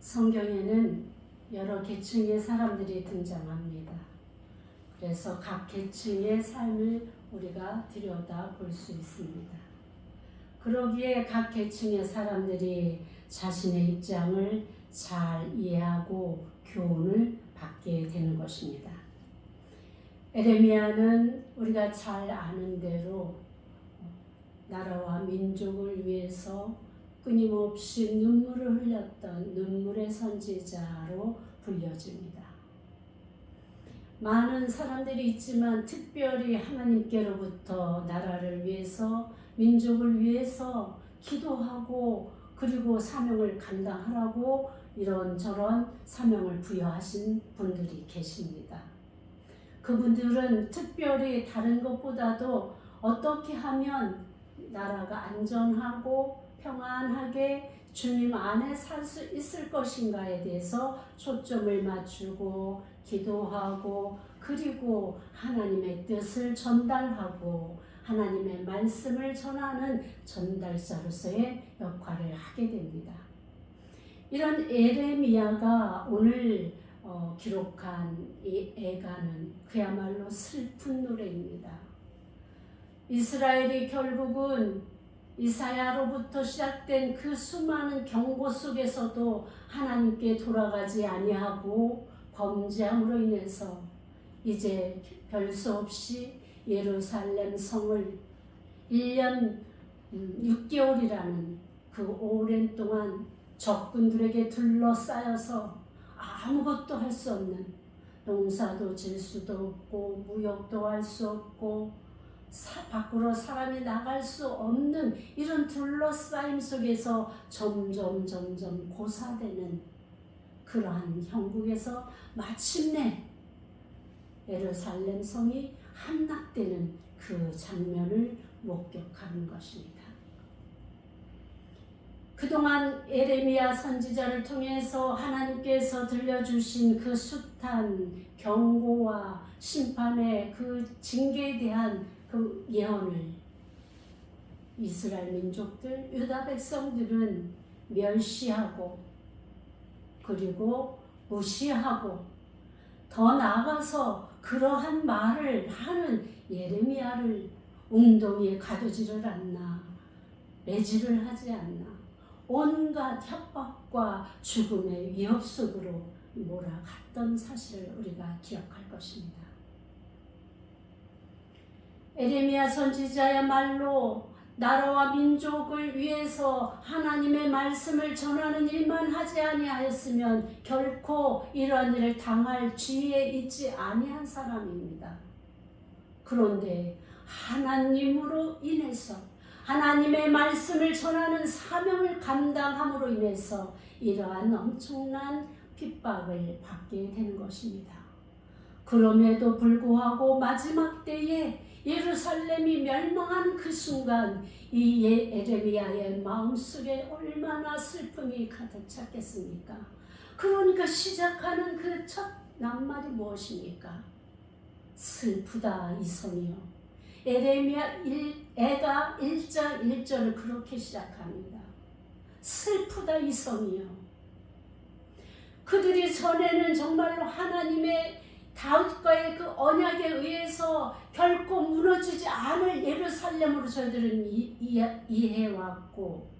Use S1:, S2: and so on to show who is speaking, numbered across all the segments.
S1: 성경에는 여러 계층의 사람들이 등장합니다. 그래서 각 계층의 삶을 우리가 들여다볼 수 있습니다. 그러기에 각 계층의 사람들이 자신의 입장을 잘 이해하고 교훈을 받게 되는 것입니다. 에레미야는 우리가 잘 아는 대로 나라와 민족을 위해서 끊임없이 눈물을 흘렸던 눈물의 선지자로 불려집니다. 많은 사람들이 있지만 특별히 하나님께로부터 나라를 위해서 민족을 위해서 기도하고 그리고 사명을 감당하라고 이런저런 사명을 부여하신 분들이 계십니다. 그분들은 특별히 다른 것보다도 어떻게 하면 나라가 안전하고 평안하게 주님 안에 살 수 있을 것인가에 대해서 초점을 맞추고 기도하고 그리고 하나님의 뜻을 전달하고 하나님의 말씀을 전하는 전달자로서의 역할을 하게 됩니다. 이런 에레미야가 오늘 기록한 이 애가는 그야말로 슬픈 노래입니다. 이스라엘이 결국은 이사야로부터 시작된 그 수많은 경고 속에서도 하나님께 돌아가지 아니하고 범죄함으로 인해서 이제 별 수 없이 예루살렘 성을 1년 6개월이라는 그 오랜 동안 적군들에게 둘러싸여서 아무것도 할 수 없는, 농사도 질 수도 없고 무역도 할 수 없고 밖으로 사람이 나갈 수 없는 이런 둘러싸임 속에서 점점 고사되는 그러한 형국에서 마침내 예루살렘 성이 함락되는 그 장면을 목격하는 것입니다. 그동안 에레미야 선지자를 통해서 하나님께서 들려주신 그 숱한 경고와 심판의 그 징계에 대한 그 예언을 이스라엘 민족들, 유다 백성들은 멸시하고 그리고 무시하고 더 나아가서 그러한 말을 하는 예레미야를 웅덩이에 가두지를 않나, 매질을 하지 않나, 온갖 협박과 죽음의 위협 속으로 몰아갔던 사실을 우리가 기억할 것입니다. 에레미야 선지자야말로 나라와 민족을 위해서 하나님의 말씀을 전하는 일만 하지 아니하였으면 결코 이러한 일을 당할 지위에 있지 아니한 사람입니다. 그런데 하나님으로 인해서 하나님의 말씀을 전하는 사명을 감당함으로 인해서 이러한 엄청난 핍박을 받게 되는 것입니다. 그럼에도 불구하고 마지막 때에 예루살렘이 멸망한 그 순간 이 에레미야의 마음속에 얼마나 슬픔이 가득 찼겠습니까? 그러니까 시작하는 그 첫 낱말이 무엇입니까? 슬프다 이 성이요. 에레미야 애가 1장 1절을 그렇게 시작합니다. 슬프다 이 성이요. 그들이 전에는 정말로 하나님의 다윗과의 그 언약에 의해서 결코 무너지지 않을 예루살렘으로 저희들은 이해해왔고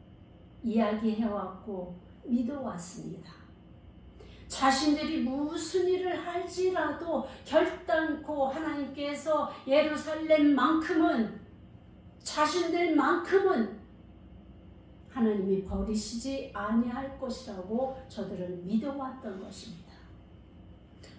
S1: 이야기해왔고 믿어왔습니다. 자신들이 무슨 일을 할지라도 결단코 하나님께서 예루살렘만큼은 자신들만큼은 하나님이 버리시지 아니할 것이라고 저들은 믿어왔던 것입니다.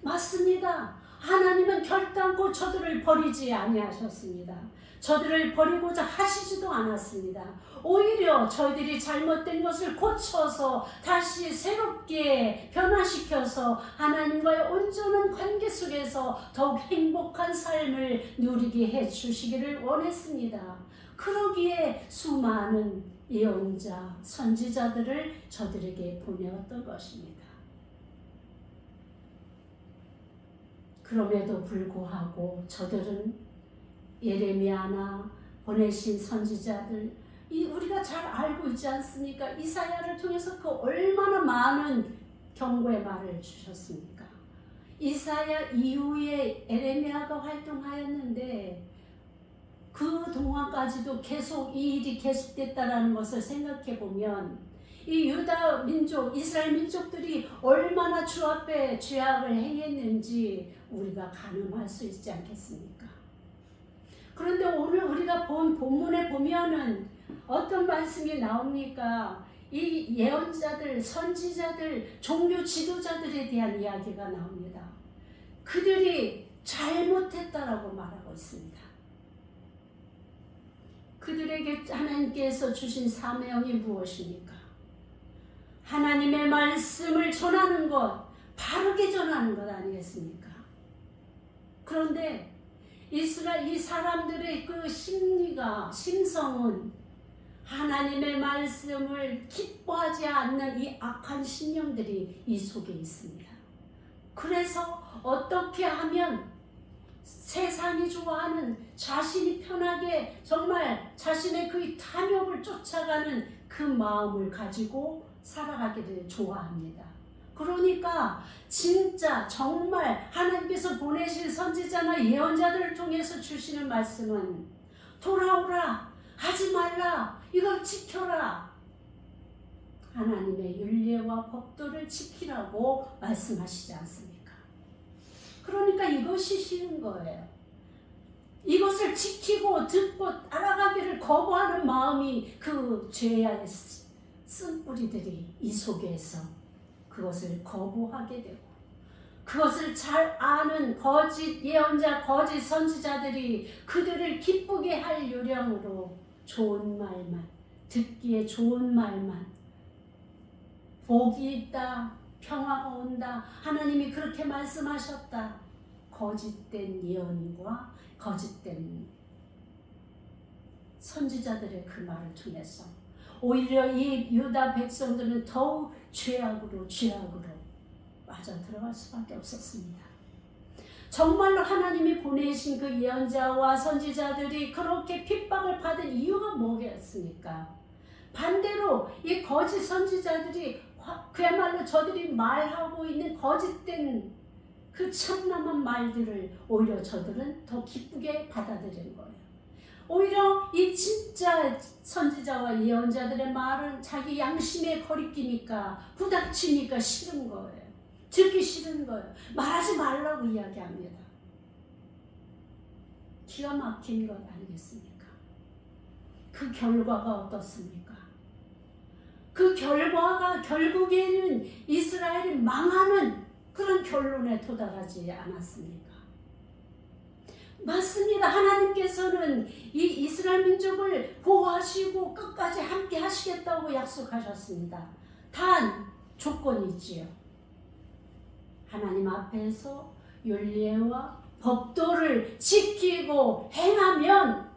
S1: 맞습니다. 하나님은 결단코 저들을 버리지 아니하셨습니다. 저들을 버리고자 하시지도 않았습니다. 오히려 저희들이 잘못된 것을 고쳐서 다시 새롭게 변화시켜서 하나님과의 온전한 관계 속에서 더욱 행복한 삶을 누리게 해주시기를 원했습니다. 그러기에 수많은 예언자, 선지자들을 저들에게 보내었던 것입니다. 그럼에도 불구하고 저들은 예레미야나 보내신 선지자들, 우리가 잘 알고 있지 않습니까? 이사야를 통해서 그 얼마나 많은 경고의 말을 주셨습니까? 이사야 이후에 에레미야가 활동하였는데 그 동안까지도 계속 이 일이 계속됐다라는 것을 생각해 보면 이 유다 민족, 이스라엘 민족들이 얼마나 주 앞에 죄악을 행했는지 우리가 가늠할 수 있지 않겠습니까? 그런데 오늘 우리가 본 본문에 보면은 어떤 말씀이 나옵니까? 이 예언자들, 선지자들, 종교 지도자들에 대한 이야기가 나옵니다. 그들이 잘못했다라고 말하고 있습니다. 그들에게 하나님께서 주신 사명이 무엇입니까? 하나님의 말씀을 전하는 것, 바르게 전하는 것 아니겠습니까? 그런데 이 사람들의 그 심성은 하나님의 말씀을 기뻐하지 않는 이 악한 신령들이 이 속에 있습니다. 그래서 어떻게 하면 세상이 좋아하는 자신이 편하게 정말 자신의 그 탐욕을 쫓아가는 그 마음을 가지고 살아가기를 좋아합니다. 그러니까 진짜 정말 하나님께서 보내신 선지자나 예언자들을 통해서 주시는 말씀은 돌아오라, 하지 말라, 이걸 지켜라, 하나님의 율례와 법도를 지키라고 말씀하시지 않습니까? 그러니까 이것이 싫은 거예요. 이것을 지키고 듣고 따라가기를 거부하는 마음이 그 죄의 쓴뿌리들이 이 속에서 그것을 거부하게 되고, 그것을 잘 아는 거짓 예언자, 거짓 선지자들이 그들을 기쁘게 할 요령으로 좋은 말만, 듣기에 좋은 말만, 복이 있다, 평화가 온다, 하나님이 그렇게 말씀하셨다, 거짓된 예언과 거짓된 선지자들의 그 말을 통해서 오히려 이 유다 백성들은 더욱 죄악으로 빠져 들어갈 수밖에 없었습니다. 정말로 하나님이 보내신 그 예언자와 선지자들이 그렇게 핍박을 받은 이유가 뭐겠습니까? 반대로 이 거짓 선지자들이 그야말로 저들이 말하고 있는 거짓된 그 참남한 말들을 오히려 저들은 더 기쁘게 받아들이는 거예요. 오히려 이 진짜 선지자와 예언자들의 말은 자기 양심에 거리끼니까, 부닥치니까 싫은 거예요. 듣기 싫은 거예요. 말하지 말라고 이야기합니다. 기가 막힌 것 아니겠습니까? 그 결과가 어떻습니까? 그 결과가 결국에는 이스라엘이 망하는 그런 결론에 도달하지 않았습니까? 맞습니다. 하나님께서는 이 이스라엘 민족을 보호하시고 끝까지 함께 하시겠다고 약속하셨습니다. 단 조건이 있지요. 하나님 앞에서 율례와 법도를 지키고 행하면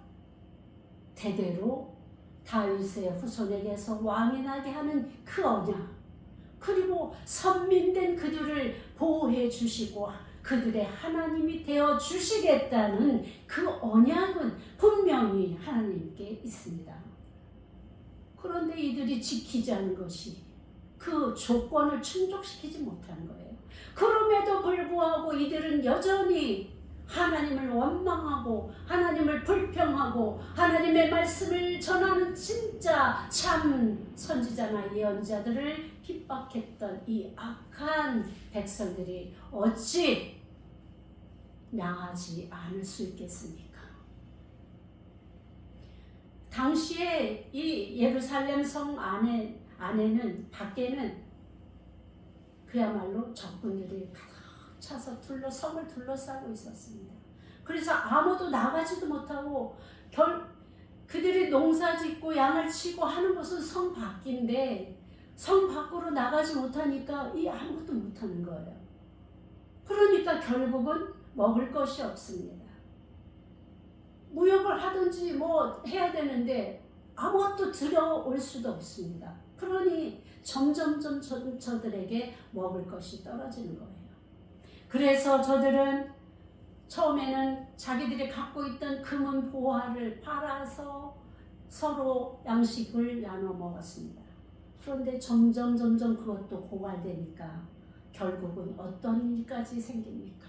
S1: 대대로 다윗의 후손에게서 왕이 나게 하는 그 언약, 그리고 선민된 그들을 보호해 주시고 그들의 하나님이 되어 주시겠다는 그 언약은 분명히 하나님께 있습니다. 그런데 이들이 지키지 않은 것이 그 조건을 충족시키지 못한 거예요. 그럼에도 불구하고 이들은 여전히 하나님을 원망하고 하나님을 불평하고 하나님의 말씀을 전하는 진짜 참 선지자나 예언자들을 핍박했던 이 악한 백성들이 어찌 망하지 않을 수 있겠습니까? 당시에 이 예루살렘 성 안에는 밖에는 그야말로 적군들이 가득 차서 성을 둘러싸고 있었습니다. 그래서 아무도 나가지도 못하고 그들이 농사짓고 양을 치고 하는 것은 성 밖인데 성 밖으로 나가지 못하니까 아무것도 못하는 거예요. 그러니까 결국은 먹을 것이 없습니다. 무역을 하든지 뭐 해야 되는데 아무것도 들어올 수도 없습니다. 그러니 점점점 저들에게 먹을 것이 떨어지는 거예요. 그래서 저들은 처음에는 자기들이 갖고 있던 금은 보화를 팔아서 서로 양식을 나눠 먹었습니다. 그런데 점점 그것도 고갈되니까 결국은 어떤 일까지 생깁니까?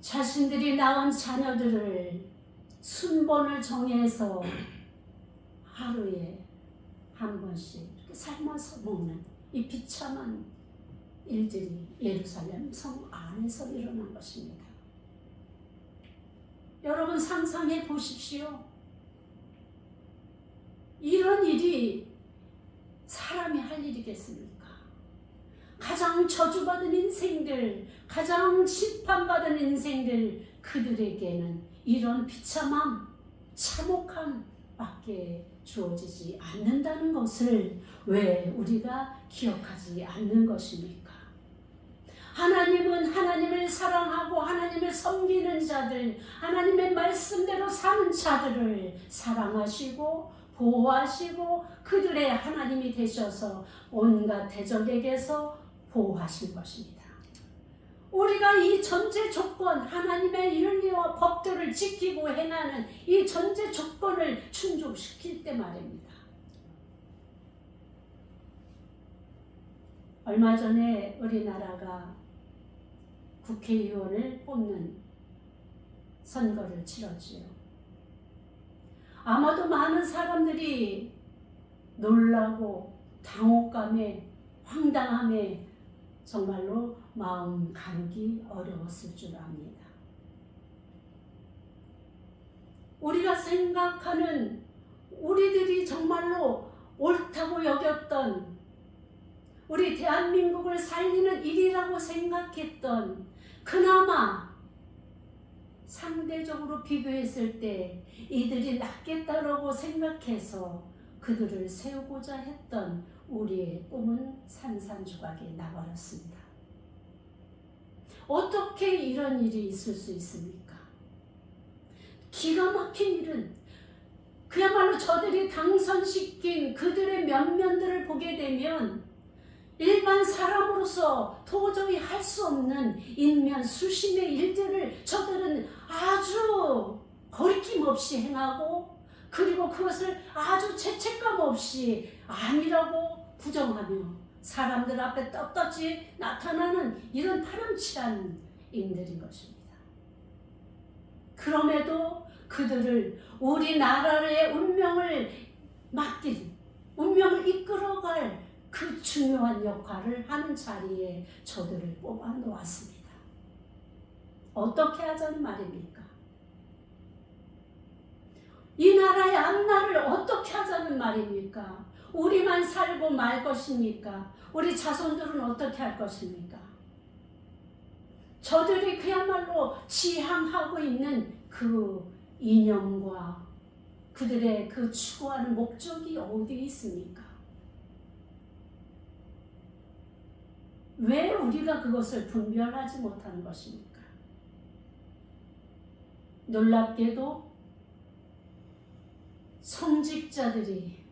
S1: 자신들이 낳은 자녀들을 순번을 정해서 하루에 한 번씩 이렇게 삶아서 먹는 이 비참한 일들이 예루살렘 성 안에서 일어난 것입니다. 여러분 상상해 보십시오. 이런 일이 사람이 할 일이겠습니까? 가장 저주받은 인생들, 가장 심판받은 인생들, 그들에게는 이런 비참함, 참혹함 밖에 주어지지 않는다는 것을 왜 우리가 기억하지 않는 것입니까? 하나님은 하나님을 사랑하고 하나님을 섬기는 자들, 하나님의 말씀대로 사는 자들을 사랑하시고 보호하시고 그들의 하나님이 되셔서 온갖 대적에게서 보호하신 것입니다. 우리가 이 전제 조건, 하나님의 윤리와 법도를 지키고 행하는 이 전제 조건을 충족시킬 때 말입니다. 얼마 전에 우리나라가 국회의원을 뽑는 선거를 치렀지요. 아마도 많은 사람들이 놀라고 당혹감에 황당함에 정말로 마음 가누기 어려웠을 줄 압니다. 우리가 생각하는 우리들이 정말로 옳다고 여겼던 우리 대한민국을 살리는 일이라고 생각했던 그나마 상대적으로 비교했을 때 이들이 낫겠다라고 생각해서 그들을 세우고자 했던 우리의 꿈은 산산조각이 나버렸습니다. 어떻게 이런 일이 있을 수 있습니까? 기가 막힌 일은 그야말로 저들이 당선시킨 그들의 면면들을 보게 되면 일반 사람으로서 도저히 할 수 없는 인면 수심의 일들을 저들은 아주 거리낌 없이 행하고 그리고 그것을 아주 죄책감 없이 아니라고 부정하며 사람들 앞에 떳떳이 나타나는 이런 파렴치한 인들인 것입니다. 그럼에도 그들을 우리나라의 운명을 맡길, 운명을 이끌어갈 그 중요한 역할을 하는 자리에 저들을 뽑아 놓았습니다. 어떻게 하자는 말입니까? 이 나라의 앞날을 어떻게 하자는 말입니까? 우리만 살고 말 것입니까? 우리 자손들은 어떻게 할 것입니까? 저들이 그야말로 지향하고 있는 그 이념과 그들의 그 추구하는 목적이 어디 있습니까? 왜 우리가 그것을 분별하지 못하는 것입니까? 놀랍게도 성직자들이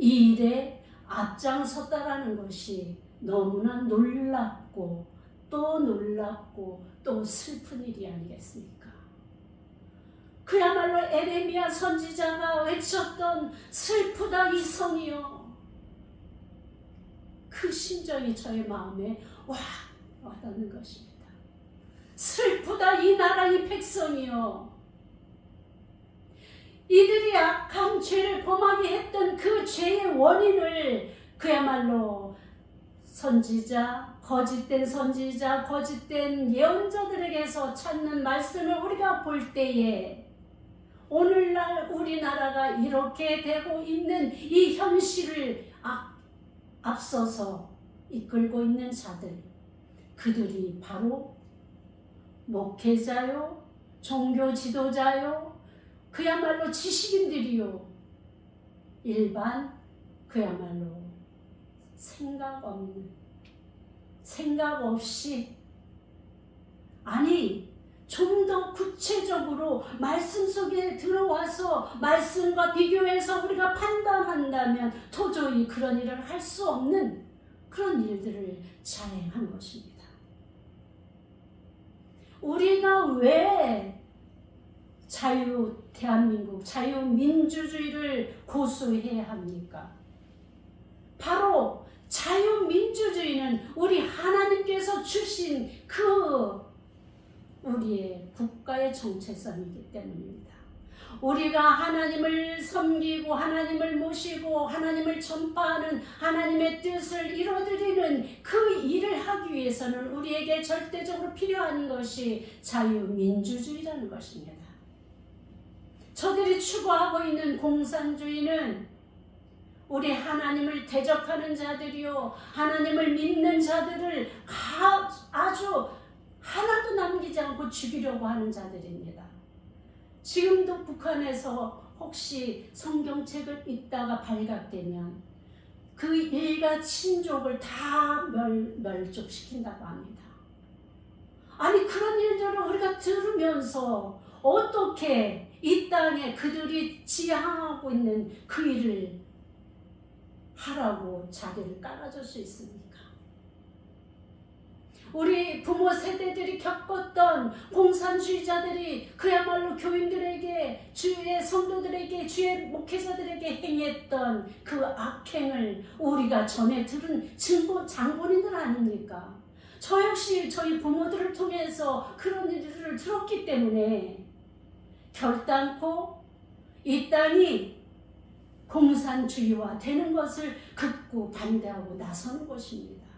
S1: 이 일에 앞장섰다라는 것이 너무나 놀랍고 또 슬픈 일이 아니겠습니까? 그야말로 에레미야 선지자가 외쳤던 슬프다 이 성이여, 그 심정이 저의 마음에 와닿는 것입니다. 슬프다 이 나라 이 백성이여, 이들이 악한 죄를 범하게 했던 그 죄의 원인을 그야말로 선지자, 거짓된 예언자들에게서 찾는 말씀을 우리가 볼 때에 오늘날 우리나라가 이렇게 되고 있는 이 현실을 앞서서 이끌고 있는 자들, 그들이 바로 목회자요, 종교 지도자요, 그야말로 지식인들이요, 일반 그야말로 생각 없이, 아니 좀 더 구체적으로 말씀 속에 들어와서 말씀과 비교해서 우리가 판단한다면 도저히 그런 일을 할 수 없는 그런 일들을 자행한 것입니다. 우리가 왜 대한민국 자유민주주의를 고수해야 합니까? 바로 자유민주주의는 우리 하나님께서 주신 그 우리의 국가의 정체성이기 때문입니다. 우리가 하나님을 섬기고 하나님을 모시고 하나님을 전파하는 하나님의 뜻을 이루어드리는 그 일을 하기 위해서는 우리에게 절대적으로 필요한 것이 자유민주주의라는 것입니다. 저들이 추구하고 있는 공산주의는 우리 하나님을 대적하는 자들이요, 하나님을 믿는 자들을 아주 하나도 남기지 않고 죽이려고 하는 자들입니다. 지금도 북한에서 혹시 성경책을 읽다가 발각되면 그 일가 친족을 다 멸족시킨다고 합니다. 아니, 그런 일들을 우리가 들으면서 어떻게 이 땅에 그들이 지향하고 있는 그 일을 하라고 자기를 깔아줄 수 있습니까? 우리 부모 세대들이 겪었던 공산주의자들이 그야말로 교인들에게, 주의 성도들에게, 주의 목회자들에게 행했던 그 악행을 우리가 전에 들은 장본인들 아닙니까? 저 역시 저희 부모들을 통해서 그런 일들을 들었기 때문에 결단코 이 땅이 공산주의화 되는 것을 극구 반대하고 나서는 것입니다.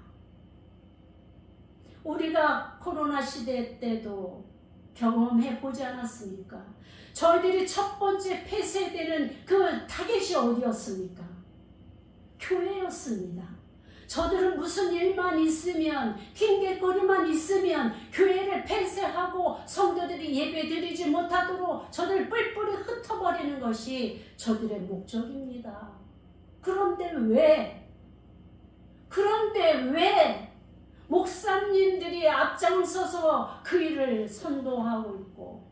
S1: 우리가 코로나 시대 때도 경험해 보지 않았습니까? 저희들이 첫 번째 폐쇄되는 그 타겟이 어디였습니까? 교회였습니다. 저들은 무슨 일만 있으면, 핑계거리만 있으면 교회를 폐쇄하고 성도들이 예배 드리지 못하도록 저들 뿔뿔이 흩어버리는 것이 저들의 목적입니다. 그런데 왜 목사님들이 앞장서서 그 일을 선도하고 있고,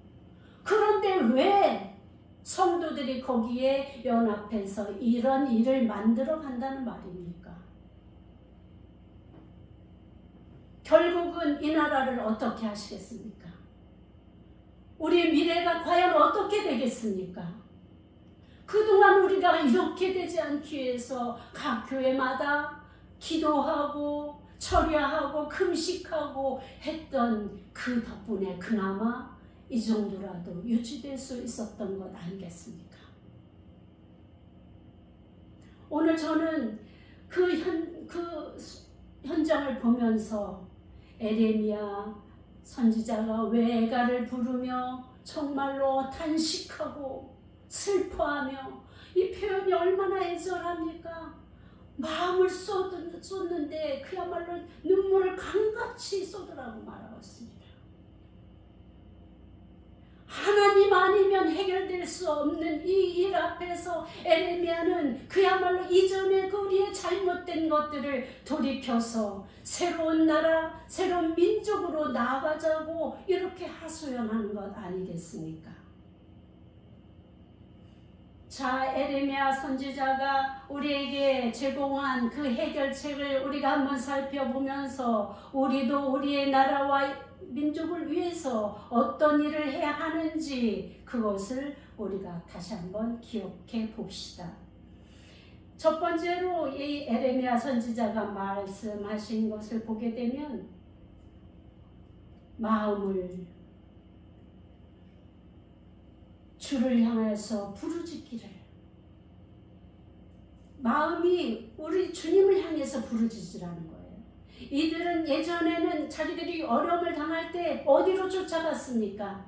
S1: 그런데 왜 성도들이 거기에 연합해서 이런 일을 만들어 간다는 말입니까? 결국은 이 나라를 어떻게 하시겠습니까? 우리의 미래가 과연 어떻게 되겠습니까? 그동안 우리가 이렇게 되지 않기 위해서 각 교회마다 기도하고 철야하고 금식하고 했던 그 덕분에 그나마 이 정도라도 유지될 수 있었던 것 아니겠습니까? 오늘 저는 그 현장을 보면서 에레미야 선지자가 외가를 부르며 정말로 탄식하고 슬퍼하며, 이 표현이 얼마나 애절합니까? 마음을 쏟는데 그야말로 눈물을 강같이 쏟으라고 말하고 있습니다. 하나님 아니면 해결될 수 없는 이 일 앞에서 에레미야는 그야말로 이전에 우리의 잘못된 것들을 돌이켜서 새로운 나라, 새로운 민족으로 나아가자고 이렇게 하소연하는 것 아니겠습니까? 자, 에레미야 선지자가 우리에게 제공한 그 해결책을 우리가 한번 살펴보면서 우리도 우리의 나라와 민족을 위해서 어떤 일을 해야 하는지 그것을 우리가 다시 한번 기억해 봅시다. 첫 번째로 이 에레미야 선지자가 말씀하신 것을 보게 되면 마음을 주를 향해서 부르짖기를, 마음이 우리 주님을 향해서 부르짖으라는 거예요. 이들은 예전에는 자기들이 어려움을 당할 때 어디로 쫓아갔습니까?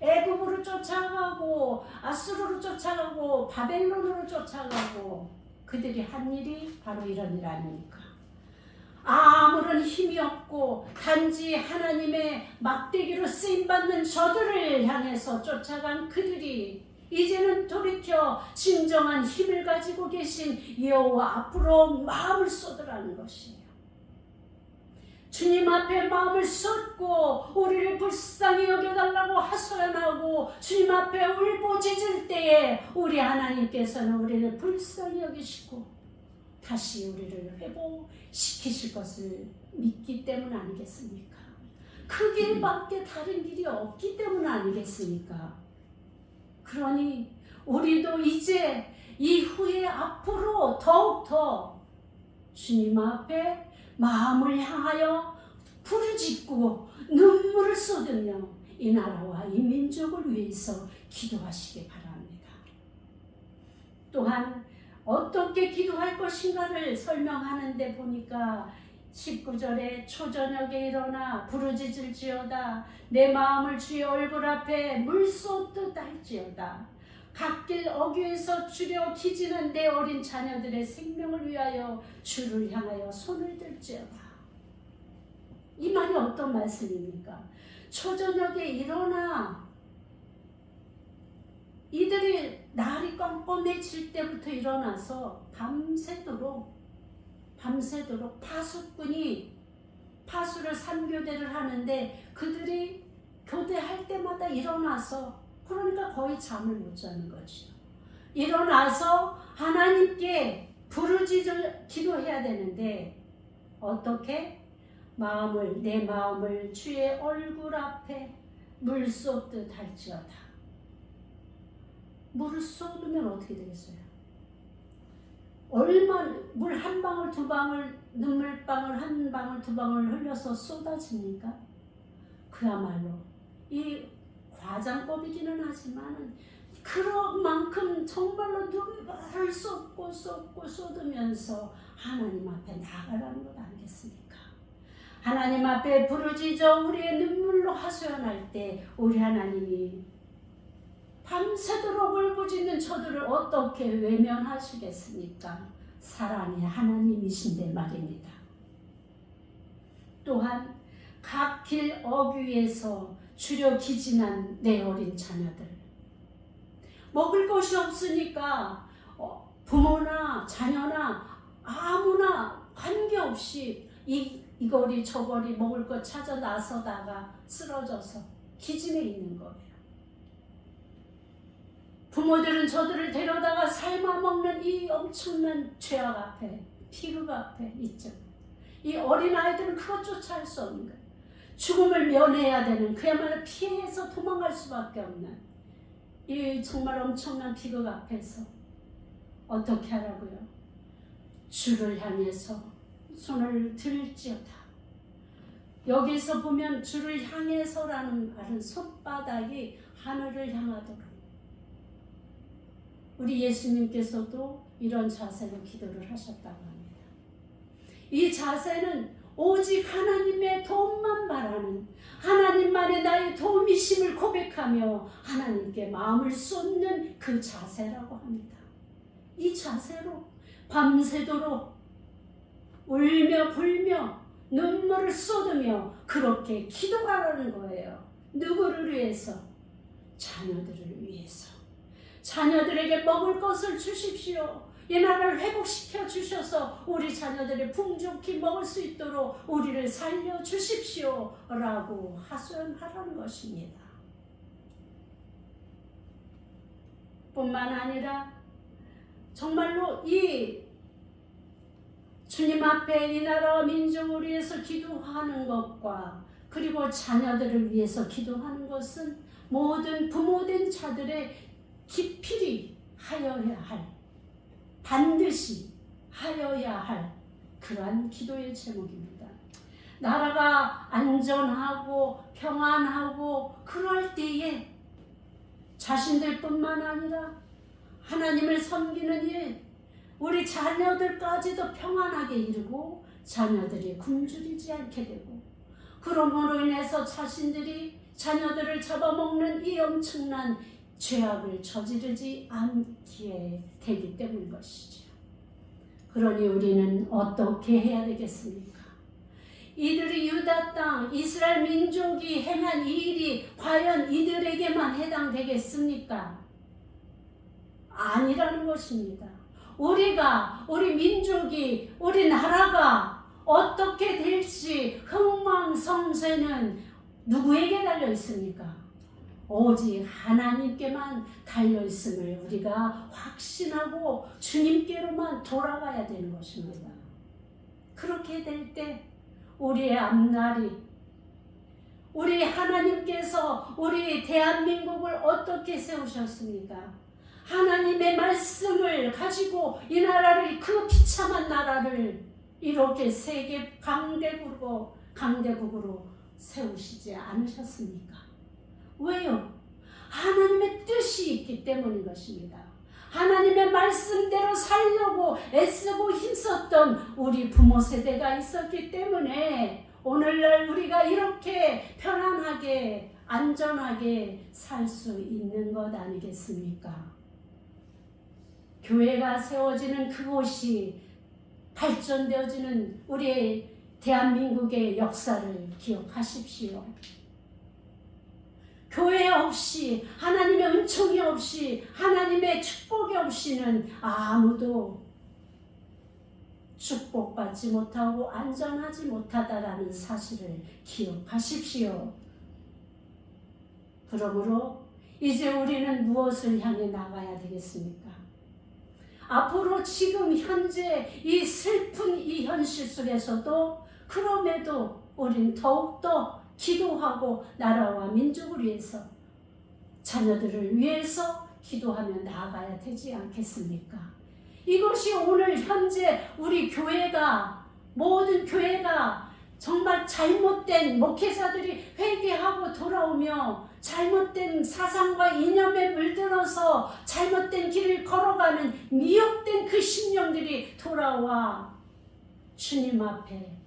S1: 애굽으로 쫓아가고 아수르로 쫓아가고 바벨론으로 쫓아가고, 그들이 한 일이 바로 이런 일 아닙니까? 아무런 힘이 없고 단지 하나님의 막대기로 쓰임받는 저들을 향해서 쫓아간 그들이 이제는 돌이켜 진정한 힘을 가지고 계신 여호와 앞으로 마음을 쏟으라는 것이에요. 주님 앞에 마음을 쏟고 우리를 불쌍히 여겨달라고 하소연하고 주님 앞에 울부짖을 때에 우리 하나님께서는 우리를 불쌍히 여기시고 다시 우리를 회복시키실 것을 믿기 때문 아니겠습니까? 그 길밖에 다른 길이 없기 때문 아니겠습니까? 그러니 우리도 이제 이후에 앞으로 더욱더 주님 앞에 마음을 향하여 부르짖고 눈물을 쏟으며 이 나라와 이 민족을 위해서 기도하시기 바랍니다. 또한 어떻게 기도할 것인가를 설명하는데 보니까 19절에 초저녁에 일어나 부르짖을지어다 내 마음을 주의 얼굴 앞에 물쏟듯 할지어다 갓길 어귀에서 주려 기지는 내 어린 자녀들의 생명을 위하여 주를 향하여 손을 들지어다. 이 말이 어떤 말씀입니까? 초저녁에 일어나 이들이 날이 껌껌해질 때부터 일어나서 밤새도록 파수꾼이 파수를 3교대를 하는데 그들이 교대할 때마다 일어나서 그러니까 거의 잠을 못 자는 거죠. 일어나서 하나님께 부르짖어 기도해야 되는데 어떻게? 내 마음을 주의 얼굴 앞에 물 쏟듯 할지어다. 물을 쏟으면 어떻게 되겠어요? 물 한 방울 두 방울 눈물방울 한 방울 두 방울 흘려서 쏟아집니까? 그야말로 이 과장법이기는 하지만 그런 만큼 정말로 눈물을 쏟고 쏟으면서 하나님 앞에 나아가라는 것 아니겠습니까? 하나님 앞에 부르짖어 우리의 눈물로 하소연할 때 우리 하나님이 밤새도록 울부짖는 저들을 어떻게 외면하시겠습니까? 사랑의 하나님이신데 말입니다. 또한 각 길 어귀에서 주려 기진한 내 어린 자녀들 먹을 것이 없으니까 부모나 자녀나 아무나 관계없이 이 거리 저 거리 먹을 것 찾아 나서다가 쓰러져서 기진해 있는 거예요. 부모들은 저들을 데려다가 삶아 먹는 이 엄청난 죄악 앞에 비극 앞에 있죠. 이 어린아이들은 그것조차 할 수 없는 거예요. 죽음을 면해야 되는 그야말로 피해서 도망갈 수밖에 없는 이 정말 엄청난 비극 앞에서 어떻게 하라고요? 주를 향해서 손을 들지어다. 여기서 보면 주를 향해서라는 말은 손바닥이 하늘을 향하도록 우리 예수님께서도 이런 자세로 기도를 하셨다고 합니다. 이 자세는 오직 하나님의 도움만 바라는 하나님만의 나의 도움이심을 고백하며 하나님께 마음을 쏟는 그 자세라고 합니다. 이 자세로 밤새도록 울며 불며 눈물을 쏟으며 그렇게 기도하라는 거예요. 누구를 위해서? 자녀들을 위해서. 자녀들에게 먹을 것을 주십시오. 이 나라를 회복시켜 주셔서 우리 자녀들이 풍족히 먹을 수 있도록 우리를 살려 주십시오 라고 하소연하라는 것입니다. 뿐만 아니라 정말로 이 주님 앞에 이 나라와 민족을 위해서 기도하는 것과 그리고 자녀들을 위해서 기도하는 것은 모든 부모된 자들의 기필히 하여야 할, 반드시 하여야 할 그러한 기도의 제목입니다. 나라가 안전하고 평안하고 그럴 때에 자신들뿐만 아니라 하나님을 섬기는 일, 우리 자녀들까지도 평안하게 이루고 자녀들이 굶주리지 않게 되고 그러므로 인해서 자녀들을 잡아먹는 이 엄청난 죄악을 저지르지 않게 되기 때문인 것이죠. 그러니 우리는 어떻게 해야 되겠습니까? 이들이 유다 땅, 이스라엘 민족이 행한 이 일이 과연 이들에게만 해당되겠습니까? 아니라는 것입니다. 우리 민족이, 우리 나라가 어떻게 될지 흥망성쇠는 누구에게 달려 있습니까? 오직 하나님께만 달려있음을 우리가 확신하고 주님께로만 돌아가야 되는 것입니다. 그렇게 될 때 우리의 앞날이, 우리 하나님께서 우리 대한민국을 어떻게 세우셨습니까? 하나님의 말씀을 가지고 이 나라를, 그 비참한 나라를 이렇게 세계 강대국으로 세우시지 않으셨습니까? 왜요? 하나님의 뜻이 있기 때문인 것입니다. 하나님의 말씀대로 살려고 애쓰고 힘썼던 우리 부모 세대가 있었기 때문에 오늘날 우리가 이렇게 편안하게 안전하게 살 수 있는 것 아니겠습니까? 교회가 세워지는 그곳이 발전되어지는 우리의 대한민국의 역사를 기억하십시오. 교회 없이, 하나님의 은총이 없이, 하나님의 축복이 없이는 아무도 축복받지 못하고 안전하지 못하다라는 사실을 기억하십시오. 그러므로 이제 우리는 무엇을 향해 나가야 되겠습니까? 앞으로 지금 현재 이 슬픈 이 현실 속에서도 그럼에도 우리는 더욱더 기도하고 나라와 민족을 위해서 자녀들을 위해서 기도하며 나아가야 되지 않겠습니까? 이것이 오늘 현재 우리 교회가 모든 교회가 정말 잘못된 목회자들이 회개하고 돌아오며 잘못된 사상과 이념에 물들어서 잘못된 길을 걸어가는 미혹된 그 심령들이 돌아와 주님 앞에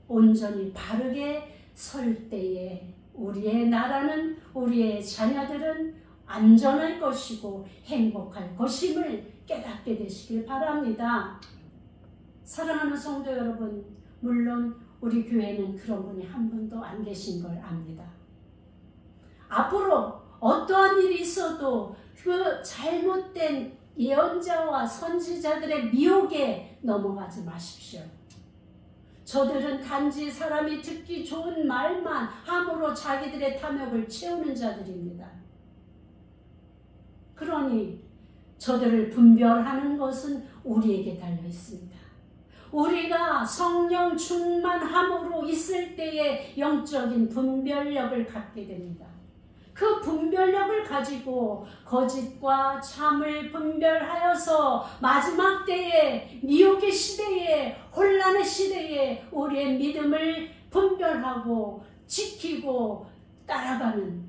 S1: 온전히 바르게 설 때에 우리의 나라는 우리의 자녀들은 안전할 것이고 행복할 것임을 깨닫게 되시길 바랍니다. 사랑하는 성도 여러분, 물론 우리 교회는 그런 분이 한 분도 안 계신 걸 압니다. 앞으로 어떠한 일이 있어도 그 잘못된 예언자와 선지자들의 미혹에 넘어가지 마십시오. 저들은 단지 사람이 듣기 좋은 말만 함으로 자기들의 탐욕을 채우는 자들입니다. 그러니 저들을 분별하는 것은 우리에게 달려 있습니다. 우리가 성령 충만함으로 있을 때에 영적인 분별력을 갖게 됩니다. 그 분별력을 가지고 거짓과 참을 분별하여서 마지막 때에 미혹의 시대에 혼란의 시대에 우리의 믿음을 분별하고 지키고 따라가는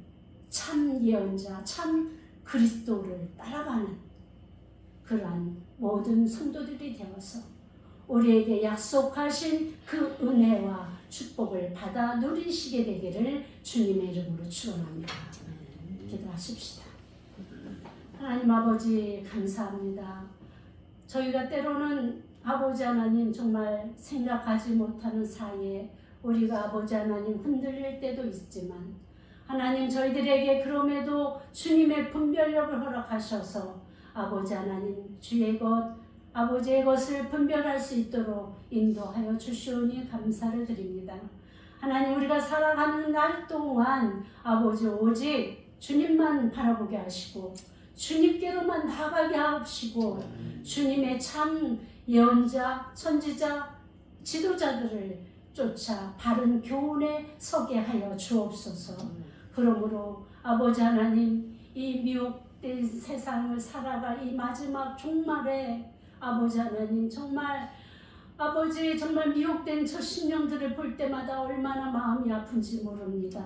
S1: 참 예언자, 참 그리스도를 따라가는 그러한 모든 성도들이 되어서 우리에게 약속하신 그 은혜와 축복을 받아 누리시게 되기를 주님의 이름으로 축원합니다. 기도하십시다. 하나님 아버지 감사합니다. 저희가 때로는 아버지 하나님 정말 생각하지 못하는 사이에 우리가 아버지 하나님 흔들릴 때도 있지만 하나님 저희들에게 그럼에도 주님의 분별력을 허락하셔서 아버지 하나님 주의 것 아버지의 것을 분별할 수 있도록 인도하여 주시오니 감사를 드립니다. 하나님 우리가 살아가는 날 동안 아버지 오직 주님만 바라보게 하시고 주님께로만 나가게 하시고 주님의 참 예언자, 선지자, 지도자들을 쫓아 바른 교훈에 서게 하여 주옵소서. 그러므로 아버지 하나님 이 미혹된 세상을 살아갈 이 마지막 종말에 아버지 하나님 정말 아버지 정말 미혹된 저 심령들을 볼 때마다 얼마나 마음이 아픈지 모릅니다.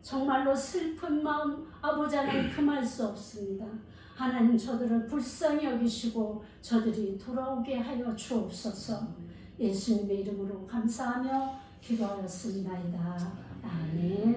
S1: 정말로 슬픈 마음 아버지 하나님 금할 수 없습니다. 하나님 저들을 불쌍히 여기시고 저들이 돌아오게 하여 주옵소서. 예수님의 이름으로 감사하며 기도하였습니다. 아멘.